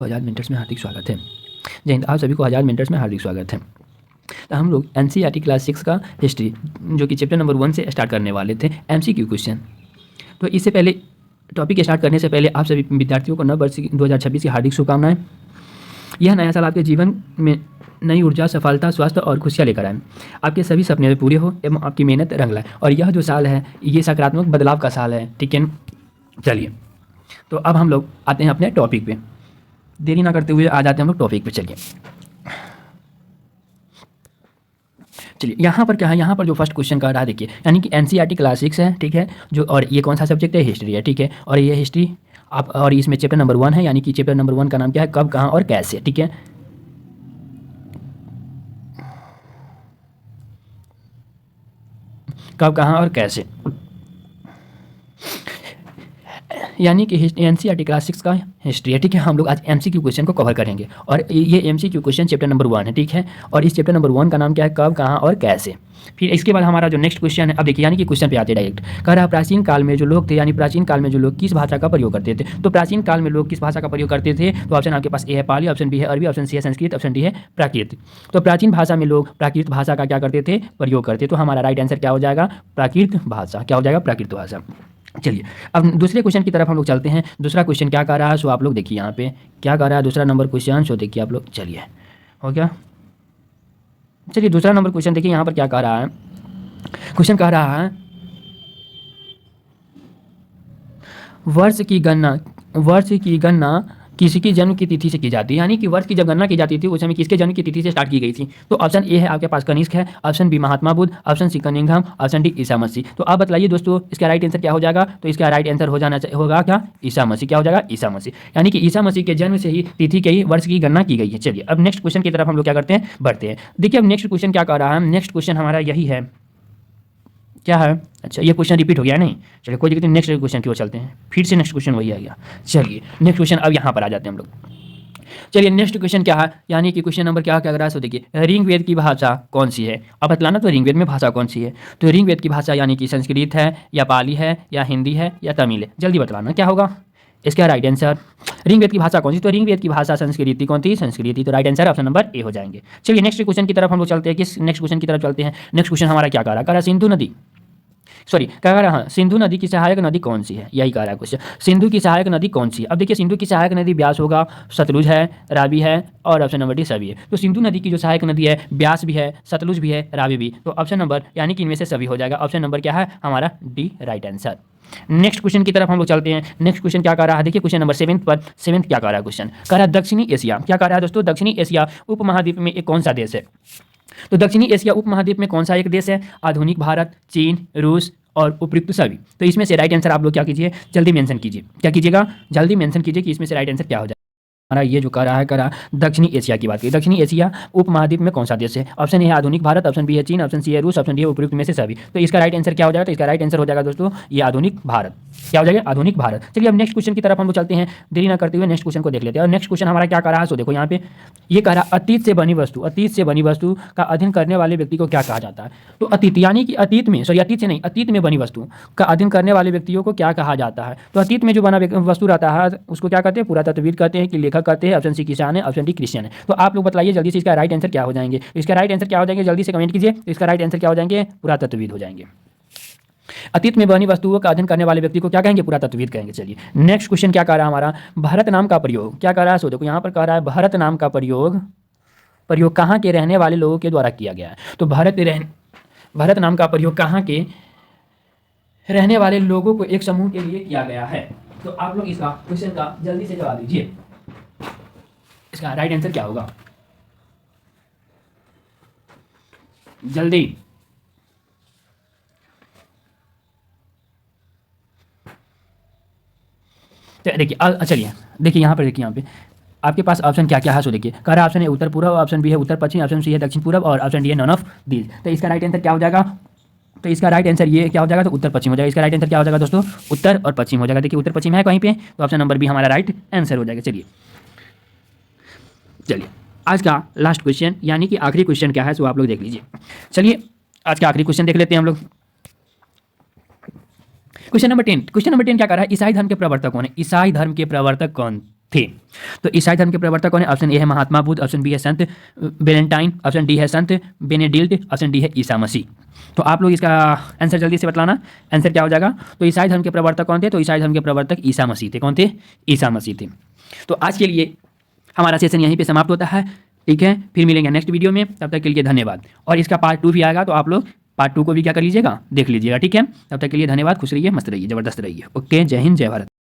आज़ाद minutes में हार्दिक स्वागत है। जय हिंद। आप सभी को आज़ाद मिनट्स में हार्दिक स्वागत है। तो हम लोग एनसीईआरटी क्लास 6 का हिस्ट्री जो कि चैप्टर नंबर 1 से स्टार्ट करने वाले थे, एमसीक्यू क्वेश्चन। तो इससे पहले टॉपिक स्टार्ट करने से पहले आप सभी विद्यार्थियों को नव वर्ष 2026 की हार्दिक शुभकामनाएं। यह नया साल आपके जीवन में नई ऊर्जा, सफलता, स्वास्थ्य और खुशियाँ लेकर आए। आपके सभी सपने पूरे हो एवं आपकी मेहनत रंग लाए। और यह जो साल है ये सकारात्मक बदलाव का साल है, ठीक है। चलिए, तो अब हम लोग आते हैं अपने टॉपिक पे। देरी ना करते हुए आ जाते हैं हम लोग टॉपिक पे। चलिए यहाँ पर क्या है, यहाँ पर जो फर्स्ट क्वेश्चन का रहा है देखिए, यानी कि एनसीईआरटी क्लास 6 है, ठीक है। जो और ये कौन सा सब्जेक्ट है, हिस्ट्री है, ठीक है। और ये हिस्ट्री आप, और इसमें चैप्टर नंबर 1 है, यानी कि चैप्टर नंबर 1 का नाम क्या है, कब, कहाँ और कैसे, ठीक है। कब, कहाँ और कैसे, यानी कि एनसीईआरटी क्लास 6 का हिस्ट्री है, ठीक है। हम लोग आज एमसीक्यू क्वेश्चन को कवर करेंगे और ये एमसीक्यू क्वेश्चन चैप्टर नंबर 1 है, ठीक है। और इस चैप्टर नंबर 1 का नाम क्या है, कब, कहाँ और कैसे। फिर इसके बाद हमारा जो नेक्स्ट क्वेश्चन है, अब देखिए, यानी कि क्वेश्चन पे आते हैं डायरेक्ट। कह रहा प्राचीन काल में जो लोग थे, यानी प्राचीन काल में जो लोग किस भाषा का प्रयोग करते थे। तो प्राचीन काल में लोग किस भाषा का प्रयोग करते थे, तो ऑप्शन आपके पास ए है पाली, ऑप्शन बी है अरबी, ऑप्शन सी है संस्कृत, ऑप्शन डी है प्राकृत। तो प्राचीन भाषा में लोग प्राकृत भाषा का क्या करते थे, प्रयोग करते। तो हमारा राइट आंसर क्या हो जाएगा, प्राकृत भाषा। क्या हो जाएगा, प्राकृत भाषा। चलिए, अब दूसरे क्वेश्चन की तरफ हम लोग चलते हैं। दूसरा क्वेश्चन क्या कर रहा है, सो आप लोग देखिए यहाँ पे क्या कर रहा है, दूसरा नंबर क्वेश्चन। सो देखिए आप लोग, चलिए हो गया। चलिए दूसरा नंबर क्वेश्चन देखिए यहाँ पर क्या कह रहा है। क्वेश्चन कह रहा है वर्ष की गणना किसकी जन्म की तिथि से की जाती है। यानी कि वर्ष की जब गणना की जाती थी उस समय किसके जन्म की तिथि से स्टार्ट की गई थी। तो ऑप्शन ए है आपके पास कनिष्क है, option B Mahatma Buddha, option C Cunningham, option D Isa Masih. तो आप बताइए दोस्तों, इसका राइट आंसर क्या हो जाएगा। तो इसका राइट आंसर होगा क्या, ईसा मसीह। क्या हो जाएगा, ईसा मसीह। यानी कि ईसा मसीह के जन्म से ही तिथि के ही वर्ष की गणना की गई है। चलिए अब नेक्स्ट क्वेश्चन की तरफ हम लोग क्या करते हैं, बढ़ते हैं। देखिए अब नेक्स्ट क्वेश्चन क्या कर रहा है, नेक्स्ट क्वेश्चन हमारा यही है, क्या है, अच्छा ये क्वेश्चन रिपीट हो गया नहीं। चलिए कोई दिक्कत नहीं, नेक्स्ट क्वेश्चन की ओर चलते हैं। फिर से नेक्स्ट क्वेश्चन वही आ गया। चलिए नेक्स्ट क्वेश्चन अब यहाँ पर आ जाते हैं हम लोग। चलिए नेक्स्ट क्वेश्चन क्या है, यानी कि क्वेश्चन नंबर क्या कर रहा है, सो देखिए ऋग्वेद की भाषा कौन सी है। अब बतलाना तो ऋग्वेद में भाषा कौन सी है। तो ऋग्वेद की भाषा यानी कि संस्कृत है या पाली है या हिंदी है या तमिल है। जल्दी बतलाना क्या होगा इसका राइट आंसर। ऋग्वेद की भाषा कौन सी, तो ऋग्वेद की भाषा संस्कृति कौन थी, संस्कृति। तो right answer option number A हो जाएंगे। चलिए नेक्स्ट क्वेश्चन की तरफ हम लोग चलते हैं। किस नेक्स्ट क्वेश्चन की तरफ चलते हैं। नेक्स्ट क्वेश्चन हमारा क्या कह रहा है, सिंधु नदी, सॉरी क्या कह रहा है, सिंधु नदी की सहायक नदी कौन सी है, यही कह रहा है क्वेश्चन। सिंधु की सहायक नदी कौन सी है। अब देखिए सिंधु की सहायक नदी ब्यास होगा, सतलुज है, रावी है और ऑप्शन नंबर डी सभी है। तो सिंधु नदी की जो सहायक नदी है, ब्यास भी है, सतलुज भी है, रावी भी। तो ऑप्शन नंबर यानी कि इनमें से सभी हो जाएगा। ऑप्शन नंबर क्या है हमारा, D right answer. Next question की तरफ हम लोग चलते हैं। नेक्स्ट क्वेश्चन क्या कर रहा है, देखिए क्वेश्चन नंबर 7 पर 7 क्या कर रहा है क्वेश्चन, कह रहा है दक्षिणी एशिया, क्या कर रहा है दोस्तों, दक्षिणी एशिया उपमहाद्वीप में एक कौन सा देश है। तो दक्षिणी एशिया उपमहाद्वीप में कौन सा एक देश है, आधुनिक भारत, चीन, रूस और उपयुक्त सभी। तो इसमें से राइट आंसर आप लोग क्या कीजिए, जल्दी मेंशन कीजिए। क्या कीजिएगा, जल्दी मेंशन कीजिए कि इसमें से राइट आंसर क्या हो जाए। हमारा ये जो कर रहा दक्षिणी एशिया की बात की, दक्षिणी एशिया उपमहाद्वीप में कौन सा देश है। ऑप्शन ए है आधुनिक भारत, ऑप्शन बी है चीन, ऑप्शन सी है रूस, ऑप्शन डी है उपयुक्त में से सभी। तो इसका राइट आंसर क्या हो जाएगा, तो इसका राइट आंसर हो जाएगा दोस्तों ये आधुनिक भारत। क्या हो जाएगा, आधुनिक भारत। चलिए अब नेक्स्ट क्वेश्चन की तरफ हम लोग चलते हैं, देरी ना करते हुए नेक्स्ट क्वेश्चन को देख लेते हैं। और नेक्स्ट क्वेश्चन हमारा क्या कर रहा है, सो देखो यहाँ पे ये कह रहा अतीत से बनी वस्तु का अध्ययन करने वाले व्यक्ति को क्या कहा जाता है। तो अतीत यानी कि अतीत में, सॉरी अतीत से नहीं, अतीत में बनी वस्तु का अध्ययन करने वाले व्यक्तियों को क्या कहा जाता है। तो अतीत में जो बना वस्तु रहता है उसको क्या कहते हैं, पुरातत्वविद कहते हैं कि लेखक कहते हैं, ऑप्शन सी किसान है, ऑप्शन डी क्रिश्चियन है। तो आप लोग बताइए जल्दी से इसका राइट आंसर क्या हो जाएंगे। इसका राइट आंसर क्या हो जाएंगे, जल्दी से कमेंट कीजिए। इसका राइट आंसर क्या हो जाएंगे, पुरातत्वविद हो जाएंगे। अतीत में बनी वस्तुओं का अध्ययन करने वाले व्यक्ति को क्या कहेंगे, पुरातत्वविद कहेंगे। चलिए नेक्स्ट क्वेश्चन क्या कर रहा है हमारा, भारत नाम का प्रयोग क्या कर रहा है। सो देखो यहाँ पर कह रहा है भारत नाम का प्रयोग कहाँ के रहने वाले लोगों के द्वारा किया गया है। तो भारत नाम का प्रयोग कहाँ के रहने वाले लोगों को एक समूह के लिए किया गया है। तो आप लोग इसका क्वेश्चन का जल्दी से जवाब दीजिए, इसका राइट आंसर क्या होगा, जल्दी। देखिए चलिए देखिए यहाँ पर, देखिए यहाँ पे आपके पास ऑप्शन क्या क्या है। सो देखिए कह रहा ऑप्शन ए उत्तर पूर्व, ऑप्शन बी है उत्तर पश्चिम, ऑप्शन सी है दक्षिण पूर्व और ऑप्शन डी है नॉन ऑफ दीज। तो इसका राइट आंसर क्या हो जाएगा, तो इसका राइट आंसर ये क्या हो जाएगा, तो उत्तर पश्चिम हो जाएगा। इसका राइट आंसर क्या हो जाएगा दोस्तों, उत्तर और पश्चिम हो जाएगा। देखिए उत्तर पश्चिम है कहीं पे, तो ऑप्शन नंबर बी हमारा राइट आंसर हो जाएगा। चलिए आज का लास्ट क्वेश्चन यानी कि आखिरी क्वेश्चन क्या है, सो आप लोग देख लीजिए। चलिए आज का आखिरी क्वेश्चन देख लेते हैं हम लोग। क्वेश्चन नंबर 10 क्या कर रहा है, ईसाई धर्म के प्रवर्तक कौन है। ईसाई धर्म के प्रवर्तक कौन थे। तो ईसाई धर्म के प्रवर्तक कौन है? ऑप्शन ए है महात्मा बुद्ध, ऑप्शन बी है संत वेलेंटाइन, ऑप्शन डी है संत बेनेडिक्ट, ऑप्शन डी है ईसा मसीह। तो आप लोग इसका आंसर जल्दी से बतलाना, आंसर क्या हो जाएगा? तो ईसाई धर्म के प्रवर्तक कौन थे? तो ईसाई धर्म के प्रवर्तक ईसा मसीह थे। कौन थे? ईसा मसीह थे। तो आज के लिए हमारा सेशन यहीं पे समाप्त होता है। ठीक है, फिर मिलेंगे नेक्स्ट वीडियो में, तब तक के लिए धन्यवाद। और इसका पार्ट 2 भी आएगा, तो आप लोग पार्ट 2 को भी क्या कर लीजिएगा, देख लीजिएगा। ठीक है, तब तक के लिए धन्यवाद, खुश रहिए, मस्त रहिए, जबरदस्त रहिए। ओके, जय हिंद, जय भारत।